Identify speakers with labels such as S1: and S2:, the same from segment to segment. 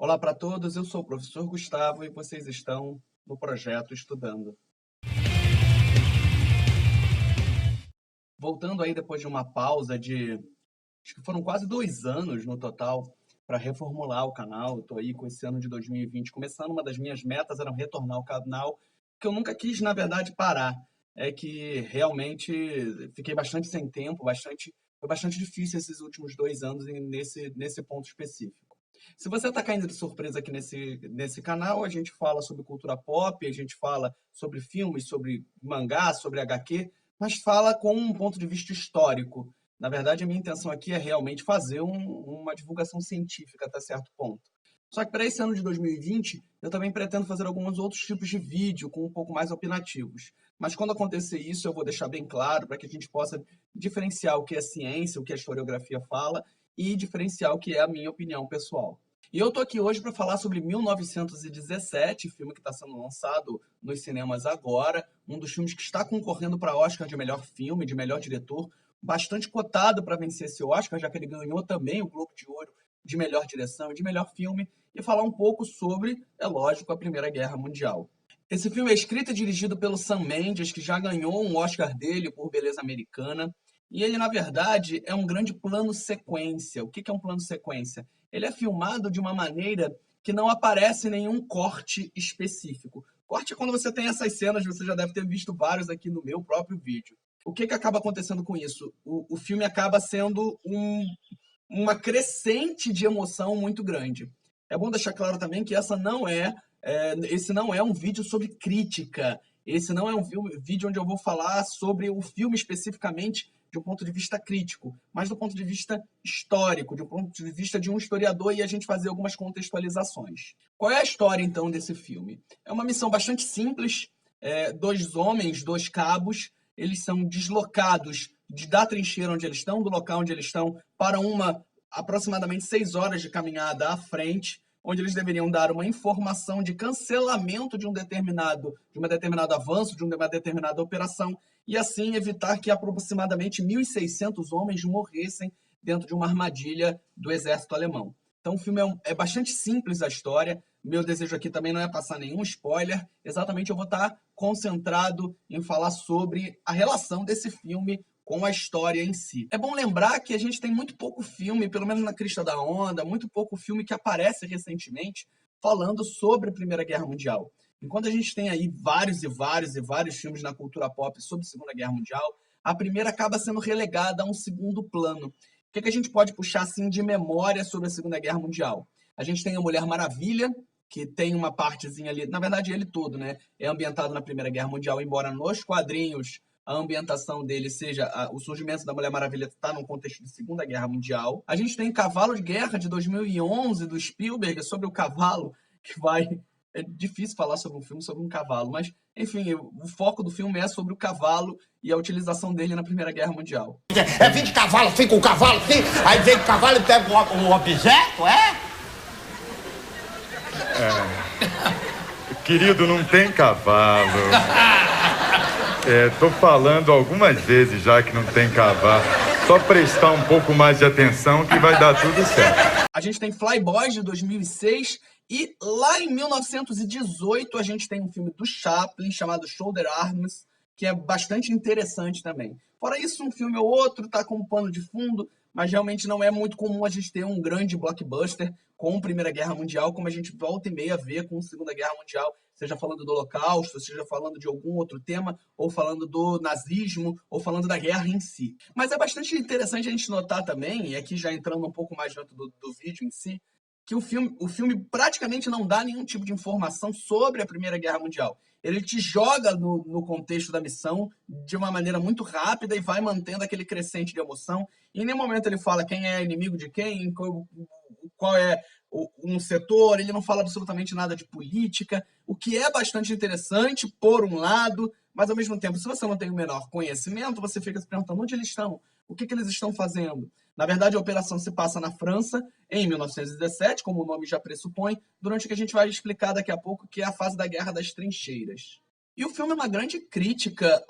S1: Olá para todos, eu sou o professor Gustavo e vocês estão no projeto Estudando. Voltando aí depois de uma pausa acho que foram quase 2 anos no total, para reformular o canal. Estou aí com esse ano de 2020 começando, uma das minhas metas era retornar ao canal, que eu nunca quis, na verdade, parar. É que realmente fiquei bastante sem tempo, foi bastante difícil esses últimos 2 anos nesse ponto específico. Se você está caindo de surpresa aqui nesse canal, a gente fala sobre cultura pop, a gente fala sobre filmes, sobre mangá, sobre HQ, mas fala com um ponto de vista histórico. Na verdade, a minha intenção aqui é realmente fazer uma divulgação científica até certo ponto. Só que para esse ano de 2020, eu também pretendo fazer alguns outros tipos de vídeo com um pouco mais opinativos. Mas quando acontecer isso, eu vou deixar bem claro para que a gente possa diferenciar o que é ciência, o que a historiografia fala, e diferenciar o que é a minha opinião pessoal. E eu estou aqui hoje para falar sobre 1917, filme que está sendo lançado nos cinemas agora, um dos filmes que está concorrendo para Oscar de melhor filme, de melhor diretor, bastante cotado para vencer esse Oscar, já que ele ganhou também o Globo de Ouro de melhor direção e de melhor filme, e falar um pouco sobre, é lógico, a Primeira Guerra Mundial. Esse filme é escrito e dirigido pelo Sam Mendes, que já ganhou um Oscar dele por Beleza Americana, e ele, na verdade, é um grande plano sequência. O que é um plano sequência? Ele é filmado de uma maneira que não aparece nenhum corte específico. Corte é quando você tem essas cenas, você já deve ter visto vários aqui no meu próprio vídeo. O que acaba acontecendo com isso? O filme acaba sendo uma crescente de emoção muito grande. É bom deixar claro também que esse não é um vídeo sobre crítica. Esse não é um vídeo onde eu vou falar sobre o filme especificamente de um ponto de vista crítico, mas do ponto de vista histórico, de um ponto de vista de um historiador, e a gente fazer algumas contextualizações. Qual é a história, então, desse filme? É uma missão bastante simples. Dois homens, dois cabos, eles são deslocados da trincheira onde eles estão, do local onde eles estão, para aproximadamente 6 horas de caminhada à frente, onde eles deveriam dar uma informação de cancelamento de um determinado avanço, de uma determinada operação, e assim evitar que aproximadamente 1.600 homens morressem dentro de uma armadilha do exército alemão. Então o filme é bastante simples a história. Meu desejo aqui também não é passar nenhum spoiler, exatamente eu vou estar concentrado em falar sobre a relação desse filme com a história em si. É bom lembrar que a gente tem muito pouco filme, pelo menos na crista da onda, muito pouco filme que aparece recentemente falando sobre a Primeira Guerra Mundial. Enquanto a gente tem aí vários e vários e vários filmes na cultura pop sobre a Segunda Guerra Mundial, a primeira acaba sendo relegada a um segundo plano. O que a gente pode puxar assim de memória sobre a Segunda Guerra Mundial? A gente tem a Mulher Maravilha, que tem uma partezinha ali, na verdade ele todo, né? É ambientado na Primeira Guerra Mundial, embora nos quadrinhos a ambientação dele seja o surgimento da Mulher Maravilha está num contexto de Segunda Guerra Mundial. A gente tem Cavalo de Guerra, de 2011, do Spielberg, sobre o cavalo, que vai... É difícil falar sobre um filme sobre um cavalo, mas, enfim, o foco do filme é sobre o cavalo e a utilização dele na Primeira Guerra Mundial.
S2: 20 cavalos, fica o cavalo aqui, aí vem o cavalo e pega um objeto,
S3: Querido, não tem cavalo. Tô falando algumas vezes já que não tem cavalo. Só prestar um pouco mais de atenção que vai dar tudo certo.
S1: A gente tem Flyboys, de 2006, e lá em 1918 a gente tem um filme do Chaplin chamado Shoulder Arms, que é bastante interessante também. Fora isso, um filme ou outro tá com um pano de fundo, mas realmente não é muito comum a gente ter um grande blockbuster com Primeira Guerra Mundial, como a gente volta e meia vê com Segunda Guerra Mundial, seja falando do Holocausto, seja falando de algum outro tema, ou falando do nazismo, ou falando da guerra em si. Mas é bastante interessante a gente notar também, e aqui já entrando um pouco mais dentro do vídeo em si, que o filme praticamente não dá nenhum tipo de informação sobre a Primeira Guerra Mundial. Ele te joga no contexto da missão de uma maneira muito rápida e vai mantendo aquele crescente de emoção. E em nenhum momento ele fala quem é inimigo de quem, qual é um setor, ele não fala absolutamente nada de política, o que é bastante interessante, por um lado, mas ao mesmo tempo, se você não tem o menor conhecimento, você fica se perguntando onde eles estão, o que eles estão fazendo. Na verdade, a operação se passa na França, em 1917, como o nome já pressupõe, durante o que a gente vai explicar daqui a pouco, que é a fase da Guerra das Trincheiras. E o filme é uma grande crítica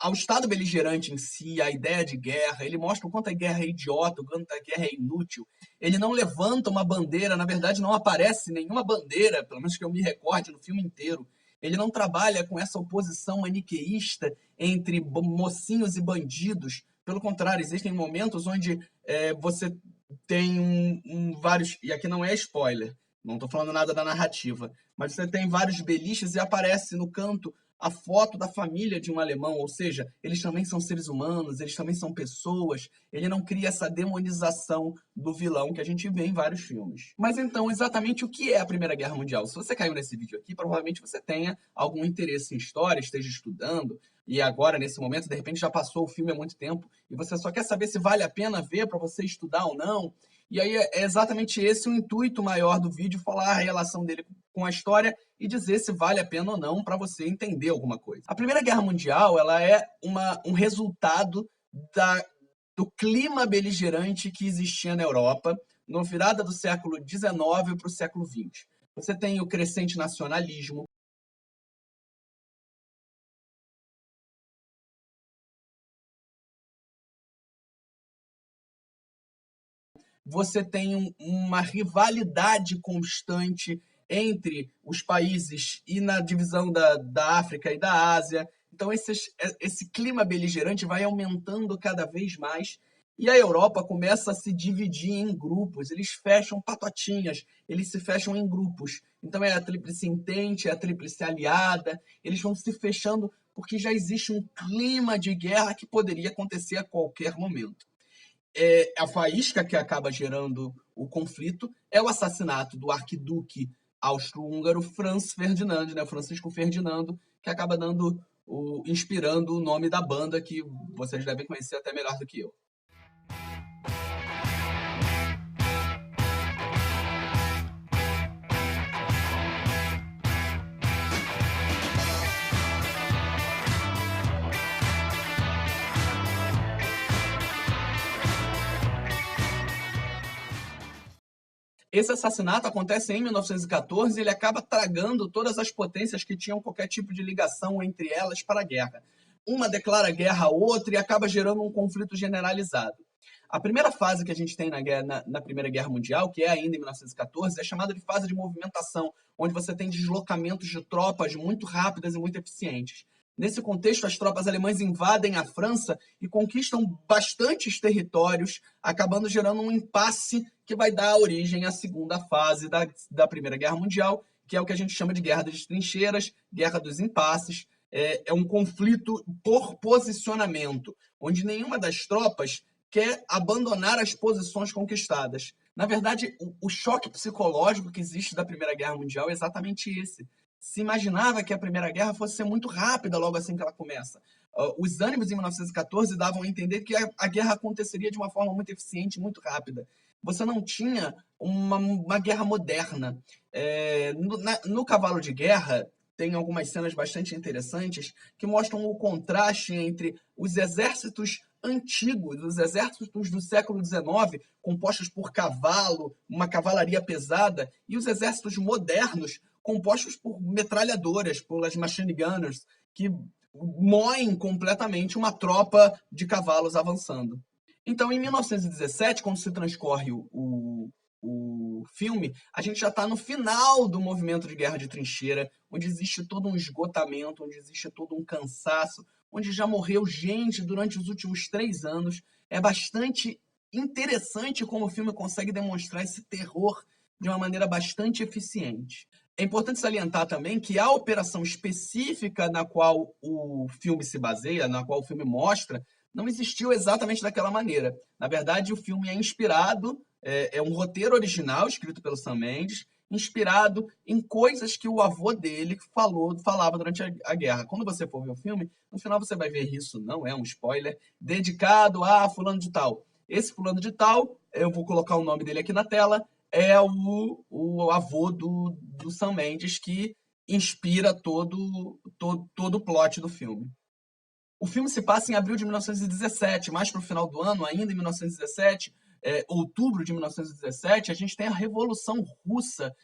S1: ao Estado beligerante em si, a ideia de guerra, ele mostra o quanto a guerra é idiota, o quanto a guerra é inútil. Ele não levanta uma bandeira, na verdade não aparece nenhuma bandeira, pelo menos que eu me recorde no filme inteiro. Ele não trabalha com essa oposição maniqueísta entre mocinhos e bandidos. Pelo contrário, existem momentos onde você tem vários... E aqui não é spoiler, não estou falando nada da narrativa, mas você tem vários beliches e aparece no canto a foto da família de um alemão, ou seja, eles também são seres humanos, eles também são pessoas, ele não cria essa demonização do vilão que a gente vê em vários filmes. Mas então, exatamente o que é a Primeira Guerra Mundial? Se você caiu nesse vídeo aqui, provavelmente você tenha algum interesse em história, esteja estudando, e agora, nesse momento, de repente já passou o filme há muito tempo, e você só quer saber se vale a pena ver para você estudar ou não. E aí é exatamente esse o intuito maior do vídeo, falar a relação dele com a história e dizer se vale a pena ou não para você entender alguma coisa. A Primeira Guerra Mundial, ela é um resultado do clima beligerante que existia na Europa na virada do século XIX para o século XX. Você tem o crescente nacionalismo, você tem uma rivalidade constante entre os países e na divisão da África e da Ásia. Então, esse clima beligerante vai aumentando cada vez mais e a Europa começa a se dividir em grupos. Eles fecham patotinhas, eles se fecham em grupos. Então, é a Tríplice Entente, é a Tríplice Aliada. Eles vão se fechando porque já existe um clima de guerra que poderia acontecer a qualquer momento. A faísca que acaba gerando o conflito é o assassinato do arquiduque austro-húngaro Franz Ferdinand, né, Francisco Ferdinando, que acaba inspirando o nome da banda, que vocês devem conhecer até melhor do que eu. Esse assassinato acontece em 1914 e ele acaba tragando todas as potências que tinham qualquer tipo de ligação entre elas para a guerra. Uma declara guerra a outra e acaba gerando um conflito generalizado. A primeira fase que a gente tem na Primeira Guerra Mundial, que é ainda em 1914, é chamada de fase de movimentação, onde você tem deslocamentos de tropas muito rápidas e muito eficientes. Nesse contexto, as tropas alemãs invadem a França e conquistam bastantes territórios, acabando gerando um impasse que vai dar origem à segunda fase da Primeira Guerra Mundial, que é o que a gente chama de Guerra das Trincheiras, Guerra dos Impasses. É um conflito por posicionamento, onde nenhuma das tropas quer abandonar as posições conquistadas. Na verdade, o choque psicológico que existe da Primeira Guerra Mundial é exatamente esse. Se imaginava que a Primeira Guerra fosse ser muito rápida logo assim que ela começa. Os ânimos em 1914 davam a entender que a guerra aconteceria de uma forma muito eficiente, muito rápida. Você não tinha uma guerra moderna. No Cavalo de Guerra, tem algumas cenas bastante interessantes que mostram o contraste entre os exércitos antigos, os exércitos do século XIX, compostos por cavalo, uma cavalaria pesada, e os exércitos modernos, compostos por metralhadoras, pelas machine gunners, que moem completamente uma tropa de cavalos avançando. Então, em 1917, quando se transcorre o filme, a gente já está no final do movimento de guerra de trincheira, onde existe todo um esgotamento, onde existe todo um cansaço, onde já morreu gente durante os últimos 3 anos. É bastante interessante como o filme consegue demonstrar esse terror de uma maneira bastante eficiente. É importante salientar também que a operação específica na qual o filme se baseia, na qual o filme mostra, não existiu exatamente daquela maneira. Na verdade, o filme é inspirado, é um roteiro original escrito pelo Sam Mendes, inspirado em coisas que o avô dele falava durante a guerra. Quando você for ver o filme, no final você vai ver isso, não é um spoiler, dedicado a fulano de tal. Esse fulano de tal, eu vou colocar o nome dele aqui na tela, é o avô do Sam Mendes, que inspira todo o plot do filme. O filme se passa em abril de 1917, mais para o final do ano, ainda em 1917, outubro de 1917, a gente tem a Revolução Russa,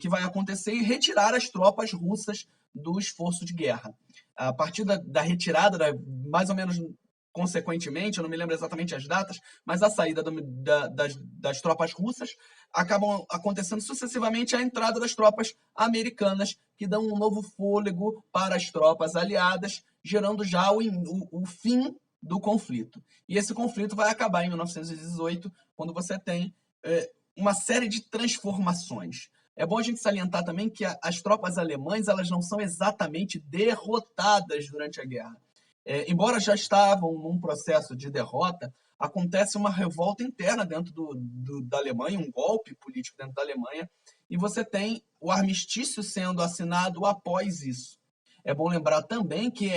S1: que vai acontecer e retirar as tropas russas do esforço de guerra. A partir da retirada, mais ou menos consequentemente, eu não me lembro exatamente as datas, mas a saída das tropas russas acabam acontecendo sucessivamente a entrada das tropas americanas, que dão um novo fôlego para as tropas aliadas, gerando já o fim do conflito. E esse conflito vai acabar em 1918, quando você tem uma série de transformações. É bom a gente salientar também que as tropas alemãs elas não são exatamente derrotadas durante a guerra. Embora já estavam num processo de derrota, acontece uma revolta interna dentro da Alemanha, um golpe político dentro da Alemanha, e você tem o armistício sendo assinado após isso. É bom lembrar também que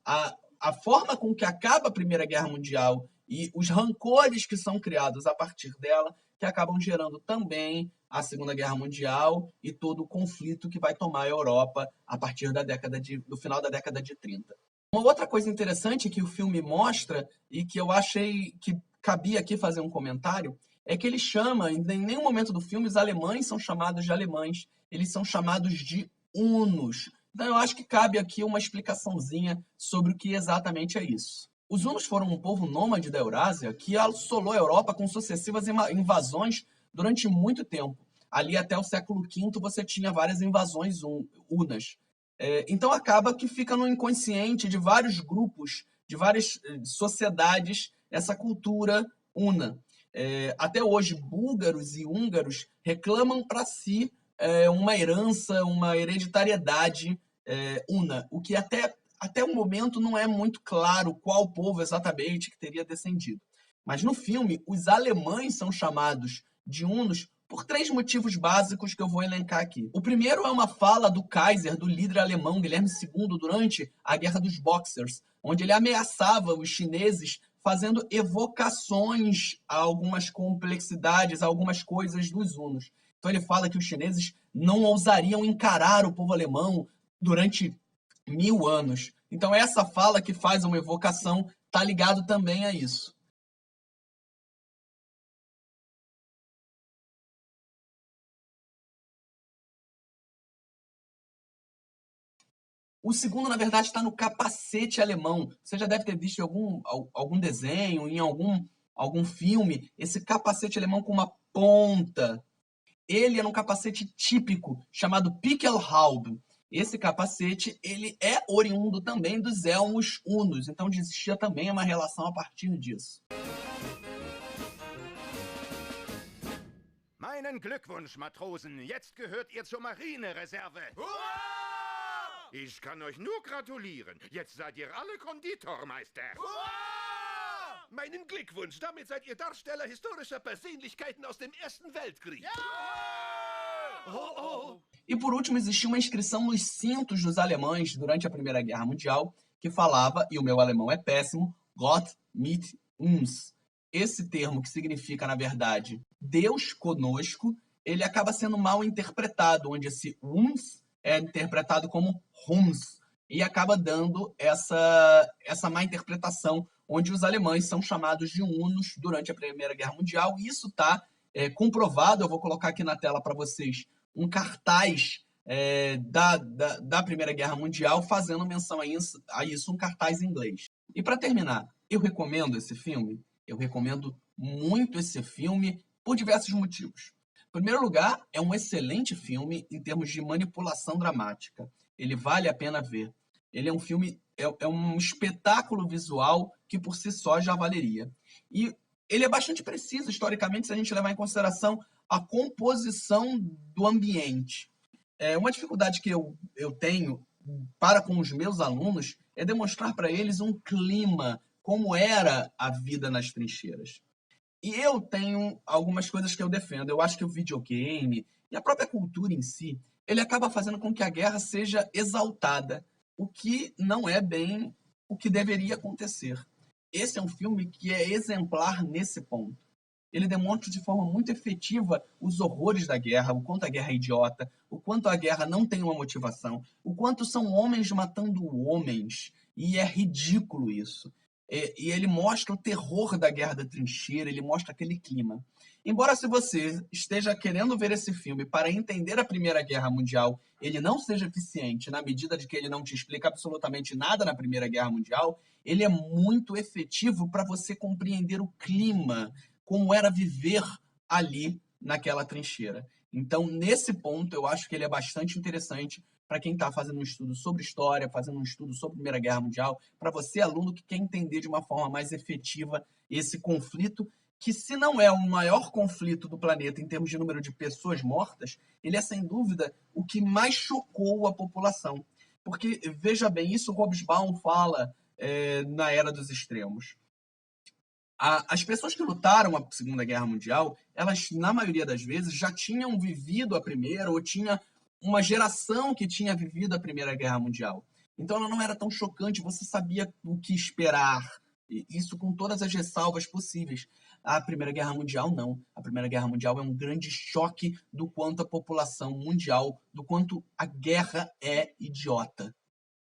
S1: a forma com que acaba a Primeira Guerra Mundial e os rancores que são criados a partir dela, que acabam gerando também a Segunda Guerra Mundial e todo o conflito que vai tomar a Europa a partir do final da década de 30. Uma outra coisa interessante que o filme mostra e que eu achei que cabia aqui fazer um comentário é que ele chama, em nenhum momento do filme, os alemães são chamados de alemães, eles são chamados de hunos. Então eu acho que cabe aqui uma explicaçãozinha sobre o que exatamente é isso. Os hunos foram um povo nômade da Eurásia que assolou a Europa com sucessivas invasões durante muito tempo. Ali até o século V você tinha várias invasões hunas. Então acaba que fica no inconsciente de vários grupos, de várias sociedades, essa cultura una. Até hoje, búlgaros e húngaros reclamam para si uma herança, uma hereditariedade una, o que até o momento não é muito claro qual povo exatamente que teria descendido. Mas no filme, os alemães são chamados de hunos por 3 motivos básicos que eu vou elencar aqui. O primeiro é uma fala do Kaiser, do líder alemão Guilherme II, durante a Guerra dos Boxers, onde ele ameaçava os chineses fazendo evocações a algumas complexidades, a algumas coisas dos hunos. Então ele fala que os chineses não ousariam encarar o povo alemão durante 1000 anos. Então essa fala que faz uma evocação está ligado também a isso. O segundo, na verdade, está no capacete alemão. Você já deve ter visto em algum desenho, em algum filme, esse capacete alemão com uma ponta. Ele era um capacete típico, chamado Pickelhaube. Esse capacete ele é oriundo também dos elmos hunos, então existia também uma relação a partir disso.
S4: Meinen Glückwunsch, Matrosen. Jetzt gehört ihr zur Marinereserve. Hurra! Ich kann euch nur gratulieren. Jetzt seid ihr alle Konditormeister.
S5: Hurra! Meinen Glückwunsch. Damit seid ihr Darsteller historischer Persönlichkeiten aus dem Ersten Weltkrieg. Ja!
S1: Oh, oh. E por último, existia uma inscrição nos cintos dos alemães durante a Primeira Guerra Mundial que falava, e o meu alemão é péssimo, Gott mit uns. Esse termo que significa, na verdade, Deus conosco, ele acaba sendo mal interpretado, onde esse uns é interpretado como Hums, e acaba dando essa má interpretação, onde os alemães são chamados de hunos durante a Primeira Guerra Mundial, e isso está comprovado. Eu vou colocar aqui na tela para vocês um cartaz da Primeira Guerra Mundial fazendo menção a isso, um cartaz em inglês. E para terminar, eu recomendo esse filme, eu recomendo muito esse filme por diversos motivos. Em primeiro lugar, é um excelente filme em termos de manipulação dramática. Ele vale a pena ver. Ele é um filme, é um espetáculo visual que por si só já valeria. E ele é bastante preciso historicamente se a gente levar em consideração a composição do ambiente. Uma dificuldade que eu tenho para com os meus alunos é demonstrar para eles um clima, como era a vida nas trincheiras. E eu tenho algumas coisas que eu defendo. Eu acho que o videogame e a própria cultura em si, ele acaba fazendo com que a guerra seja exaltada, o que não é bem o que deveria acontecer. Esse é um filme que é exemplar nesse ponto. Ele demonstra de forma muito efetiva os horrores da guerra, o quanto a guerra é idiota, o quanto a guerra não tem uma motivação, o quanto são homens matando homens, e é ridículo isso. e ele mostra o terror da Guerra da Trincheira, ele mostra aquele clima. Embora se você esteja querendo ver esse filme para entender a Primeira Guerra Mundial, ele não seja eficiente na medida de que ele não te explica absolutamente nada na Primeira Guerra Mundial, ele é muito efetivo para você compreender o clima, como era viver ali naquela trincheira. Então, nesse ponto, eu acho que ele é bastante interessante para quem está fazendo um estudo sobre história, fazendo um estudo sobre a Primeira Guerra Mundial, para você, aluno, que quer entender de uma forma mais efetiva esse conflito, que se não é o maior conflito do planeta em termos de número de pessoas mortas, ele é, sem dúvida, o que mais chocou a população. Porque, veja bem, isso Hobsbawm fala na Era dos Extremos. As pessoas que lutaram a Segunda Guerra Mundial, elas, na maioria das vezes, já tinham vivido a Primeira, ou tinha uma geração que tinha vivido a Primeira Guerra Mundial. Então ela não era tão chocante, você sabia o que esperar. Isso com todas as ressalvas possíveis. A Primeira Guerra Mundial, não. A Primeira Guerra Mundial é um grande choque do quanto a população mundial, do quanto a guerra é idiota.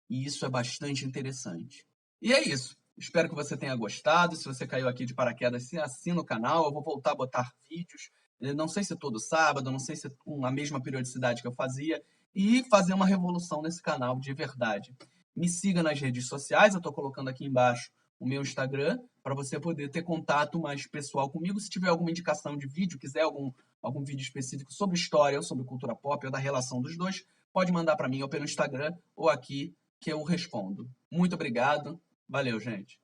S1: E isso é bastante interessante. E é isso. Espero que você tenha gostado. Se você caiu aqui de paraquedas, assina o canal. Eu vou voltar a botar vídeos. Não sei se todo sábado, não sei se com a mesma periodicidade que eu fazia. E fazer uma revolução nesse canal de verdade. Me siga nas redes sociais. Eu estou colocando aqui embaixo o meu Instagram, para você poder ter contato mais pessoal comigo. Se tiver alguma indicação de vídeo, quiser algum vídeo específico sobre história, ou sobre cultura pop, ou da relação dos dois, pode mandar para mim ou pelo Instagram, ou aqui, que eu respondo. Muito obrigado. Valeu, gente.